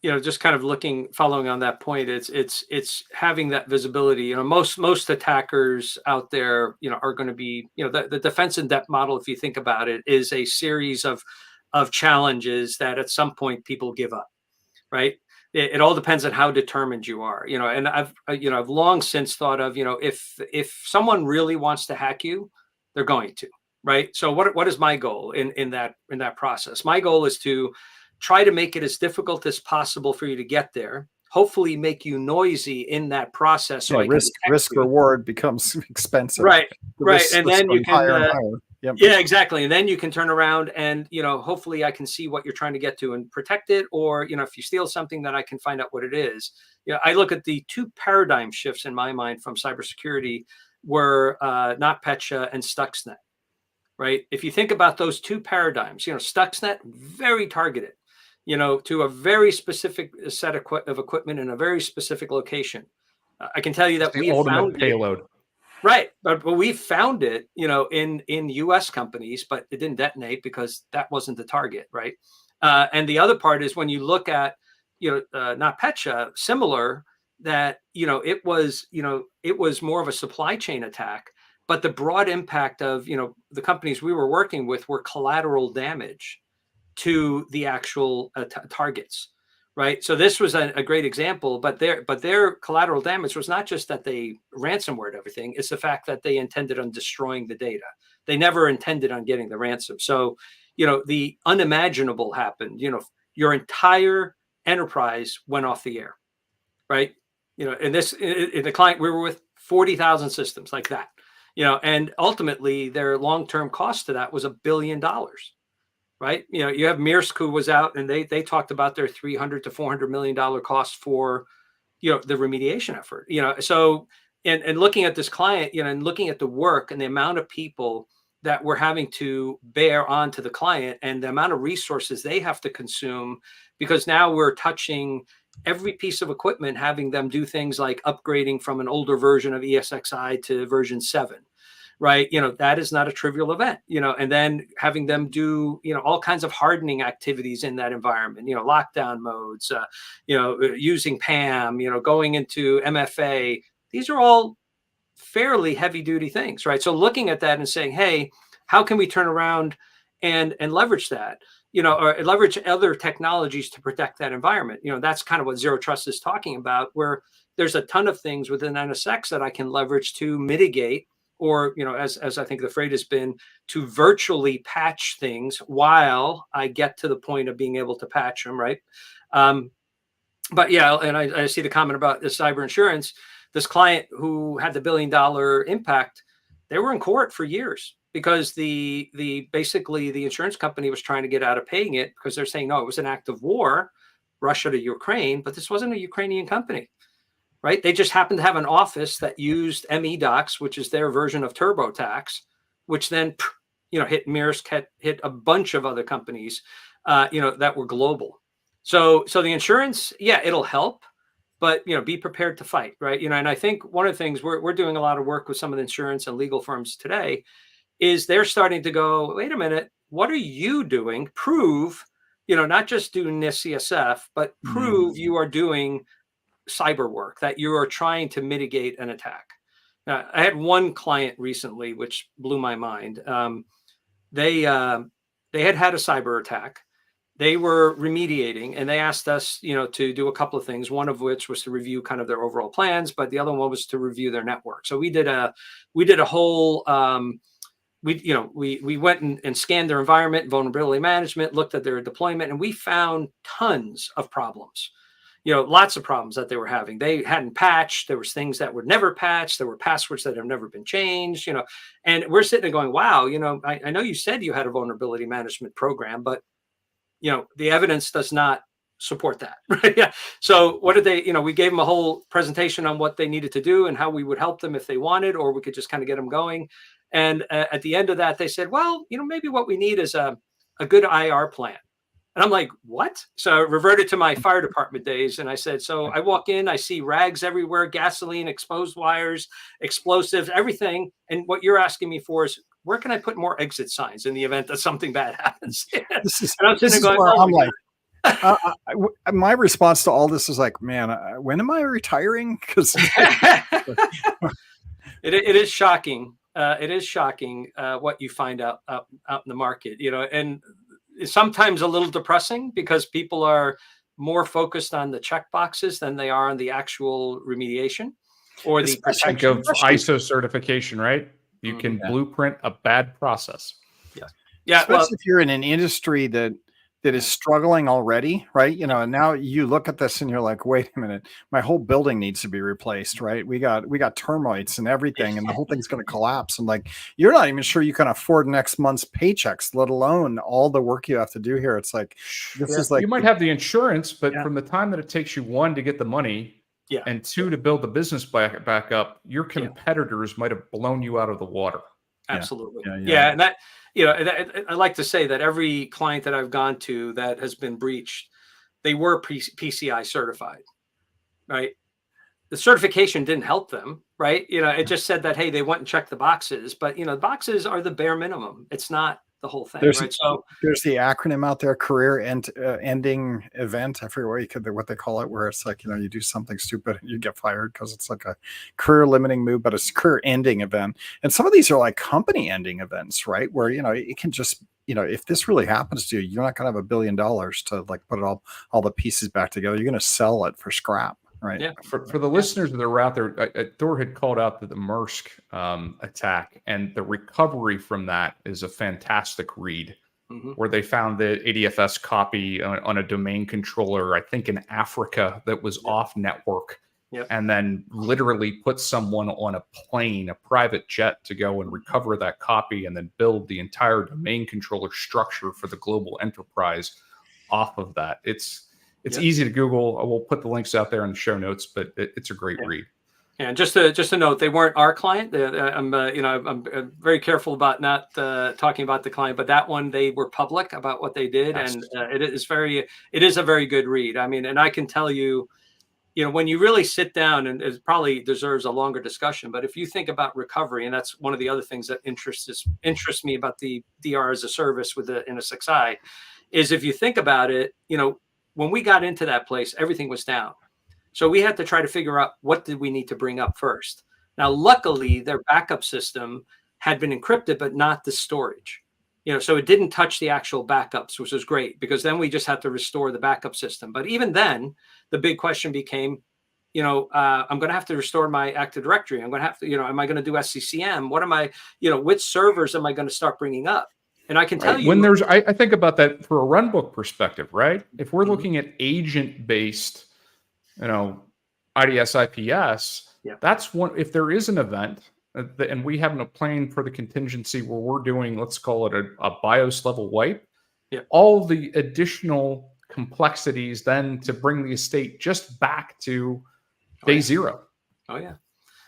Just kind of following on that point, it's having that visibility. Most attackers out there, are going to be, the defense in depth model, if you think about it, is a series of challenges that at some point people give up, right? It all depends on how determined you are, and I've long since thought of, if someone really wants to hack you, they're going to, right? So what is my goal in that process? My goal is to try to make it as difficult as possible for you to get there. Hopefully make you noisy in that process. So risk reward becomes expensive. Right. And then you can, higher. Yep. Yeah, exactly. And then you can turn around and, hopefully I can see what you're trying to get to and protect it. Or, if you steal something, then I can find out what it is. I look at the two paradigm shifts in my mind from cybersecurity were NotPetya and Stuxnet, right? If you think about those two paradigms, Stuxnet, very targeted, to a very specific set of equipment in a very specific location. I can tell you that we found payload. Right. But we found it, in US companies, but it didn't detonate because that wasn't the target. Right. And the other part is when you look at, NotPetya, similar, that, it was more of a supply chain attack, but the broad impact of, the companies we were working with were collateral damage to the actual targets. Right. So this was a great example, but their collateral damage was not just that they ransomwared everything. It's the fact that they intended on destroying the data. They never intended on getting the ransom. So, the unimaginable happened. Your entire enterprise went off the air. Right. In the client we were with, 40,000 systems like that, and ultimately their long-term cost to that was $1 billion. Right. You have Maersk, who was out, and they talked about their $300 to $400 million cost for, the remediation effort, so, and looking at this client, and looking at the work and the amount of people that we're having to bear on to the client and the amount of resources they have to consume, because now we're touching every piece of equipment, having them do things like upgrading from an older version of ESXi to version 7. right? That is not a trivial event, and then having them do, all kinds of hardening activities in that environment, lockdown modes, using PAM, going into MFA. These are all fairly heavy duty things, right? So looking at that and saying, hey, how can we turn around and leverage that, or leverage other technologies to protect that environment? That's kind of what Zero Trust is talking about, where there's a ton of things within NSX that I can leverage to mitigate, or, as I think the phrase has been, to virtually patch things while I get to the point of being able to patch them, right? But yeah, and I see the comment about the cyber insurance. This client who had the $1 billion impact, they were in court for years because basically the insurance company was trying to get out of paying it because they're saying, no, it was an act of war, Russia to Ukraine, but this wasn't a Ukrainian company, right? They just happened to have an office that used MEDocs, which is their version of TurboTax, which then, hit Maersk, hit a bunch of other companies, that were global. So the insurance, yeah, it'll help, but, be prepared to fight, right? And I think one of the things we're doing a lot of work with some of the insurance and legal firms today is they're starting to go, wait a minute, what are you doing? Prove, not just doing this CSF, but prove you are doing cyber work, that you are trying to mitigate an attack. Now, I had one client recently, which blew my mind. They had a cyber attack. They were remediating, and they asked us, to do a couple of things. One of which was to review kind of their overall plans, but the other one was to review their network. So we did a whole, we went and scanned their environment, vulnerability management, looked at their deployment, and we found tons of problems. Lots of problems that they were having. They hadn't patched. There was things that were never patched. There were passwords that have never been changed. And we're sitting there going, wow, I know you said you had a vulnerability management program, but the evidence does not support that. Right? Yeah. So what did they, we gave them a whole presentation on what they needed to do and how we would help them if they wanted, or we could just kind of get them going. And at the end of that, they said, well, maybe what we need is a good IR plan. And I'm like, what? So I reverted to my fire department days. And I said, so I walk in, I see rags everywhere, gasoline, exposed wires, explosives, everything. And what you're asking me for is, where can I put more exit signs in the event that something bad happens? And I'm sitting there going, I'm like, my response to all this is like, man, when am I retiring? Because it is shocking. It is shocking what you find out in the market, and it's sometimes a little depressing because people are more focused on the check boxes than they are on the actual remediation or the protection. Think of ISO certification, right? You can blueprint a bad process. Yeah. Especially if you're in an industry that is struggling already, right? And now you look at this and you're like, wait a minute, my whole building needs to be replaced, right? We got termites and everything, and the whole thing's going to collapse. And like, you're not even sure you can afford next month's paychecks, let alone all the work you have to do here. It's like, this is like, you might have the insurance, but from the time that it takes you, one, to get the money, and two, to build the business back up, your competitors might have blown you out of the water. Absolutely. Yeah. And that, I like to say that every client that I've gone to that has been breached, they were PCI certified, right? The certification didn't help them, right? It just said that, hey, they went and checked the boxes, but the boxes are the bare minimum. It's not the whole thing, right? So there's the acronym out there, career ending event. I forget what they call it, where it's like, you do something stupid and you get fired because it's like a career limiting move, but it's a career ending event. And some of these are like company ending events, right? Where, it can just, if this really happens to you, you're not going to have $1 billion to like put it all the pieces back together. You're going to sell it for scrap. Right. Yeah. For the listeners that are out there, Thor had called out the Maersk attack, and the recovery from that is a fantastic read, where they found the ADFS copy on a domain controller, I think in Africa, that was off network, and then literally put someone on a plane, a private jet, to go and recover that copy and then build the entire domain controller structure for the global enterprise off of that. It's easy to Google. We'll put the links out there in the show notes, but it's a great read. And just to note, they weren't our client. I'm very careful about not talking about the client, but that one, they were public about what they did, and it is a very good read. I mean, and I can tell you, when you really sit down, and it probably deserves a longer discussion, but if you think about recovery, and that's one of the other things that interests me about the DR as a service with the NSXi, is if you think about it, when we got into that place, everything was down. So we had to try to figure out what did we need to bring up first. Now, luckily, their backup system had been encrypted, but not the storage. So it didn't touch the actual backups, which was great, because then we just had to restore the backup system. But even then, the big question became, I'm going to have to restore my Active Directory. I'm going to have to, am I going to do SCCM? What am I, which servers am I going to start bringing up? And I can tell you, when there's, I think about that for a runbook perspective, right? If we're looking at agent-based, IDS, IPS, that's one. If there is an event, and we haven't a plan for the contingency where we're doing, let's call it a BIOS level wipe, all the additional complexities then to bring the estate just back to day zero. Oh, yeah.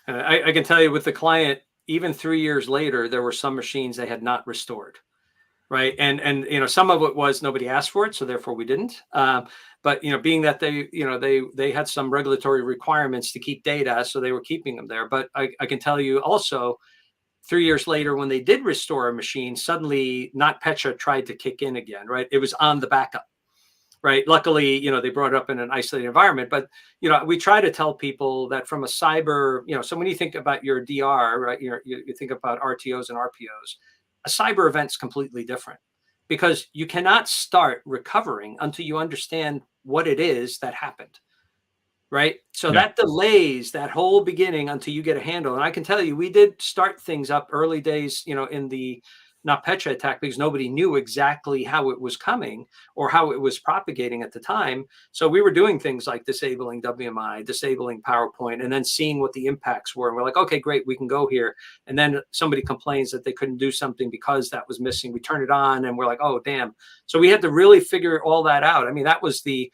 And I can tell you with the client, even 3 years later, there were some machines they had not restored. Right. And some of it was nobody asked for it, so therefore we didn't. But, being that they had some regulatory requirements to keep data, so they were keeping them there. But I can tell you also, 3 years later, when they did restore a machine, suddenly NotPetya tried to kick in again. Right. It was on the backup. Right. Luckily, they brought it up in an isolated environment. But, we try to tell people that from a cyber, so when you think about your DR, right, you think about RTOs and RPOs. A cyber event's completely different, because you cannot start recovering until you understand what it is that happened. Right. So that delays that whole beginning until you get a handle. And I can tell you, we did start things up early days, in the NotPetya attack, because nobody knew exactly how it was coming or how it was propagating at the time. So we were doing things like disabling WMI, disabling PowerPoint, and then seeing what the impacts were. And we're like, okay, great, we can go here. And then somebody complains that they couldn't do something because that was missing. We turn it on and we're like, oh, damn. So we had to really figure all that out. I mean, that was the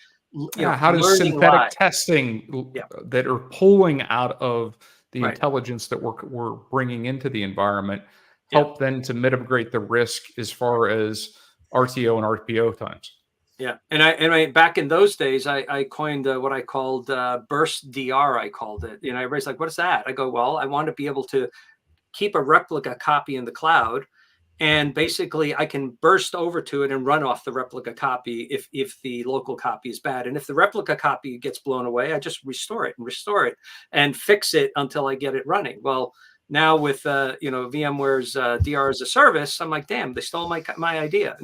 how does synthetic testing that are pulling out of the intelligence that we're bringing into the environment help then to mitigate the risk as far as RTO and RPO times. Yeah, and I back in those days, I coined what I called burst DR. I called it. Everybody's like, "What is that?" I go, "Well, I want to be able to keep a replica copy in the cloud, and basically I can burst over to it and run off the replica copy if the local copy is bad, and if the replica copy gets blown away, I just restore it and fix it until I get it running." Well, now with VMware's DR as a service, I'm like, damn, they stole my idea.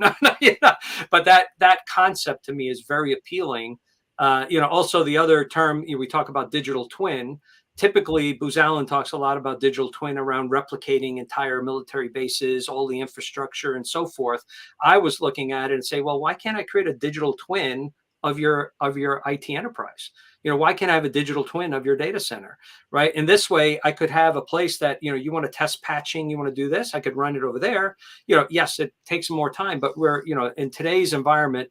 But that concept to me is very appealing. Also the other term, we talk about digital twin. Typically, Booz Allen talks a lot about digital twin around replicating entire military bases, all the infrastructure, and so forth. I was looking at it and say, well, why can't I create a digital twin of your IT enterprise? Why can't I have a digital twin of your data center, right? And this way I could have a place that, you want to test patching, you want to do this, I could run it over there. Yes, it takes more time, but we're, in today's environment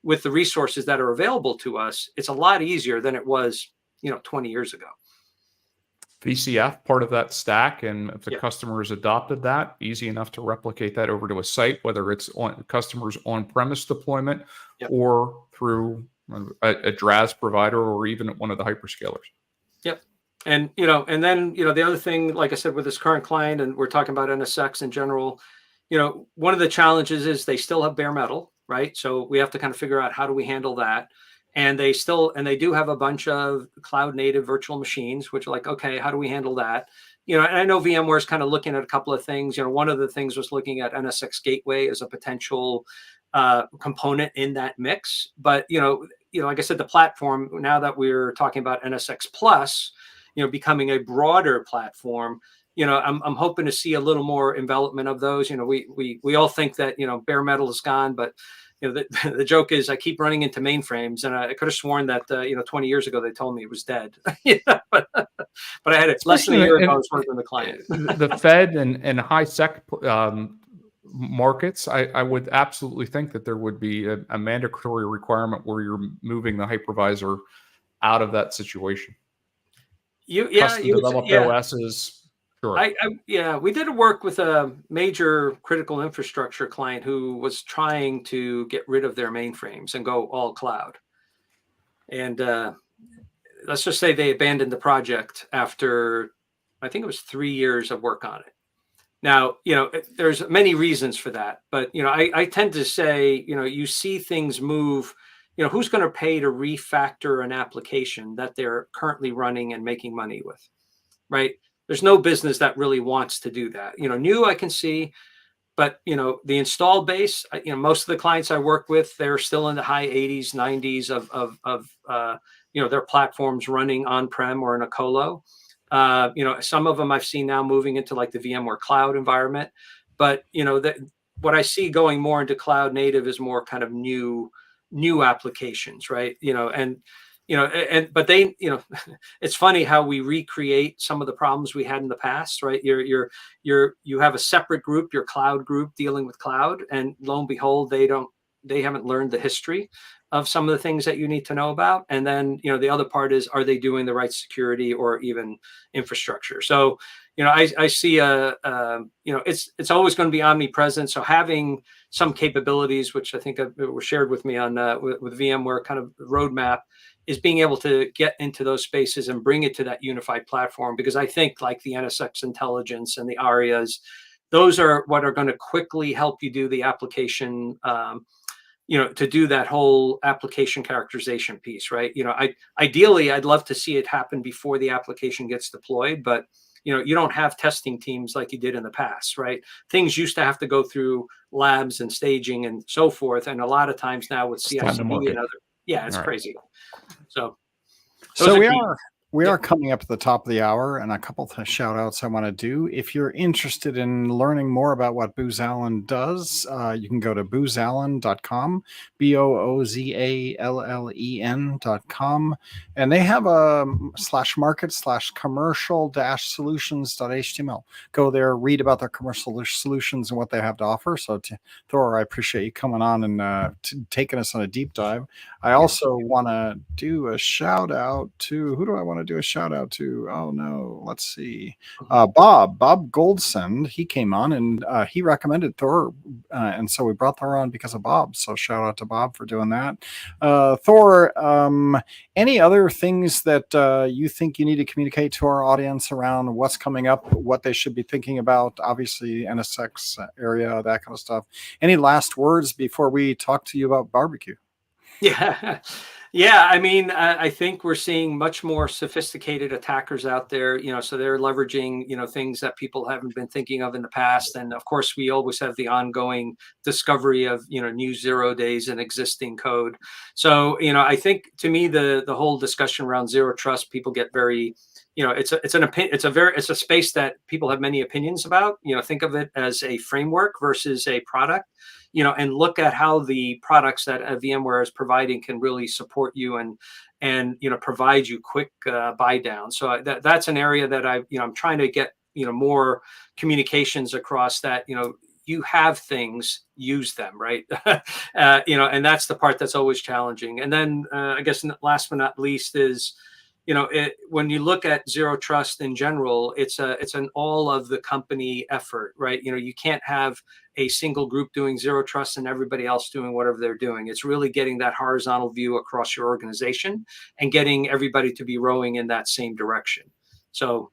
with the resources that are available to us, it's a lot easier than it was, 20 years ago. VCF, part of that stack, and if the customer has adopted that, easy enough to replicate that over to a site, whether it's on customers on-premise deployment or through a DRaaS provider or even one of the hyperscalers. Yep. And, and then, the other thing, like I said, with this current client, and we're talking about NSX in general, one of the challenges is they still have bare metal, right? So we have to kind of figure out how do we handle that. And they do have a bunch of cloud native virtual machines, which are like, okay, how do we handle that? And I know VMware is kind of looking at a couple of things. One of the things was looking at NSX Gateway as a potential component in that mix. But, like I said, the platform, now that we're talking about NSX Plus, becoming a broader platform, I'm hoping to see a little more envelopment of those. We all think that, bare metal is gone, but the joke is I keep running into mainframes, and I could have sworn that 20 years ago they told me it was dead. But I had it less than a year ago. I was working with the client. The Fed and high sec markets, I would absolutely think that there would be a mandatory requirement where you're moving the hypervisor out of that situation. Custom developed OSs. Sure. We did work with a major critical infrastructure client who was trying to get rid of their mainframes and go all cloud. And let's just say they abandoned the project after, I think it was 3 years of work on it. Now, there's many reasons for that, but, I tend to say, you see things move, who's going to pay to refactor an application that they're currently running and making money with, right? There's no business that really wants to do that. New I can see, but, the install base, most of the clients I work with, they're still in the high 80s, 90s of their platforms running on-prem or in a colo. Some of them I've seen now moving into like the VMware cloud environment, but what I see going more into cloud native is more kind of new applications, right? But they, it's funny how we recreate some of the problems we had in the past, right? You have a separate group, your cloud group dealing with cloud, and lo and behold, they haven't learned the history of some of the things that you need to know about. And then, the other part is, are they doing the right security or even infrastructure? So, I see it's always going to be omnipresent. So having some capabilities, which I think were shared with me on with VMware kind of roadmap, is being able to get into those spaces and bring it to that unified platform. Because I think like the NSX intelligence and the ARIAs, those are what are going to quickly help you do the application, to do that whole application characterization piece, right? Ideally, I'd love to see it happen before the application gets deployed, but you don't have testing teams like you did in the past, right? Things used to have to go through labs and staging and so forth. And a lot of times now with CI/CD and other, it's crazy. So we are coming up at the top of the hour, and a couple of shout outs I want to do. If you're interested in learning more about what Booz Allen does, you can go to boozallen.com, BOOZALLEN.com, and they have a /market/commercial-solutions.html. Go there, read about their commercial solutions and what they have to offer. So, Thor, I appreciate you coming on and taking us on a deep dive. I also want to do a shout out to, who do I want to do a shout out to? Oh no, let's see. Bob Goldsend, he came on and he recommended Thor, and so we brought Thor on because of Bob. So shout out to Bob for doing that. Thor, any other things that you think you need to communicate to our audience around what's coming up, what they should be thinking about? Obviously, NSX area, that kind of stuff. Any last words before we talk to you about barbecue? Yeah. I mean, I think we're seeing much more sophisticated attackers out there, so they're leveraging, things that people haven't been thinking of in the past. And of course, we always have the ongoing discovery of, new 0 days in existing code. So, I think to me, the whole discussion around zero trust, people get very, it's a space that people have many opinions about. Think of it as a framework versus a product. And look at how the products that VMware is providing can really support you and provide you quick buy down. So that's an area that I'm trying to get more communications across, that you have things, use them, right? And that's the part that's always challenging. And then I guess last but not least is, when you look at zero trust in general, it's an all of the company effort, right? You can't have a single group doing zero trust and everybody else doing whatever they're doing. It's really getting that horizontal view across your organization and getting everybody to be rowing in that same direction. So,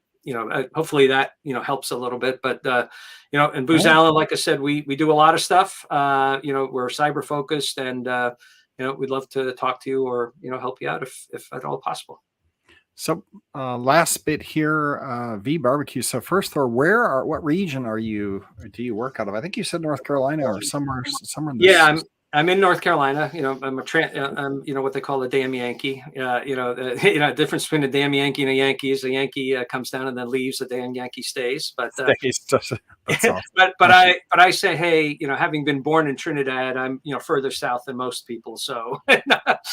hopefully that, helps a little bit, but, in Booz Allen, like I said, we do a lot of stuff. We're cyber focused, and, we'd love to talk to you or, help you out if at all possible. So last bit here, V Barbecue. So first, Thor, what region do you work out of? I think you said North Carolina or somewhere in this. Yeah, I'm in North Carolina. I'm what they call a damn Yankee. The difference between a damn Yankee and a Yankee is a Yankee comes down and then leaves, a damn Yankee stays. But awesome. but I say, hey, having been born in Trinidad, I'm further south than most people. So there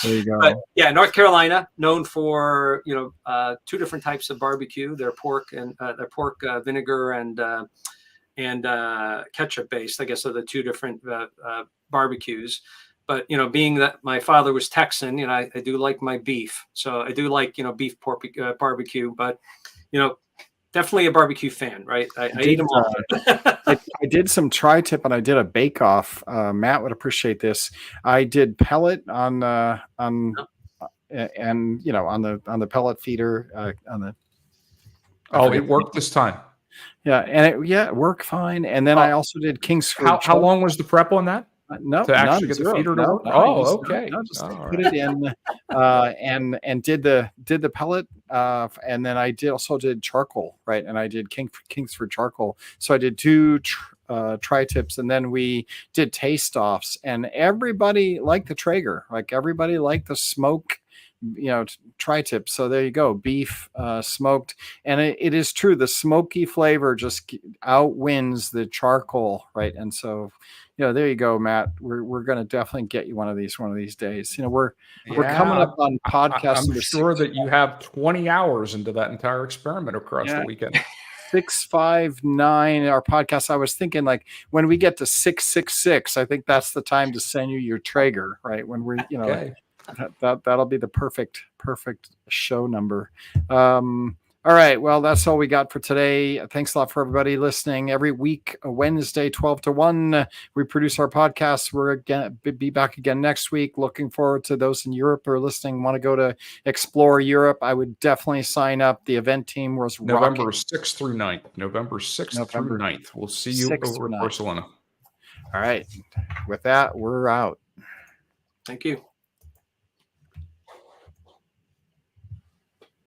you go. But yeah, North Carolina, known for two different types of barbecue. Their pork vinegar and ketchup based, I guess, are the two different barbecues. But being that my father was Texan, I do like my beef, so I do like beef pork barbecue. But definitely a barbecue fan, right? I eat them all. I did some tri-tip and I did a bake off. Matt would appreciate this. I did pellet on and on the pellet feeder on the. Oh, it worked this time. Yeah, and it worked fine. And then I also did Kingsford. How long was the prep on that? No, to actually get the feeder to work. Okay. Just put it in, and did the pellet, and then I also did charcoal, right? And I did Kingsford charcoal. So I did 2 tri-tips, and then we did taste offs, and everybody liked the Traeger. Like everybody liked the smoke, tri-tip. So there you go, beef smoked, and it is true. The smoky flavor just outwins the charcoal, right? And so, there you go, Matt. We're going to definitely get you one of these days. We're coming up on podcast. I'm sure that you have 20 hours into that entire experiment across the weekend. 659, our podcast. I was thinking, like, when we get to 666, I think that's the time to send you your Traeger, right? When we're, Okay. That'll be the perfect show number. All right. Well, that's all we got for today. Thanks a lot for everybody listening. Every week, Wednesday, 12 to 1, we produce our podcast. We're be back again next week. Looking forward to those in Europe who are listening, want to go to Explore Europe. I would definitely sign up. The event team was November 6th through 9th. November 6th through 9th. We'll see you over at Barcelona. All right. With that, we're out. Thank you.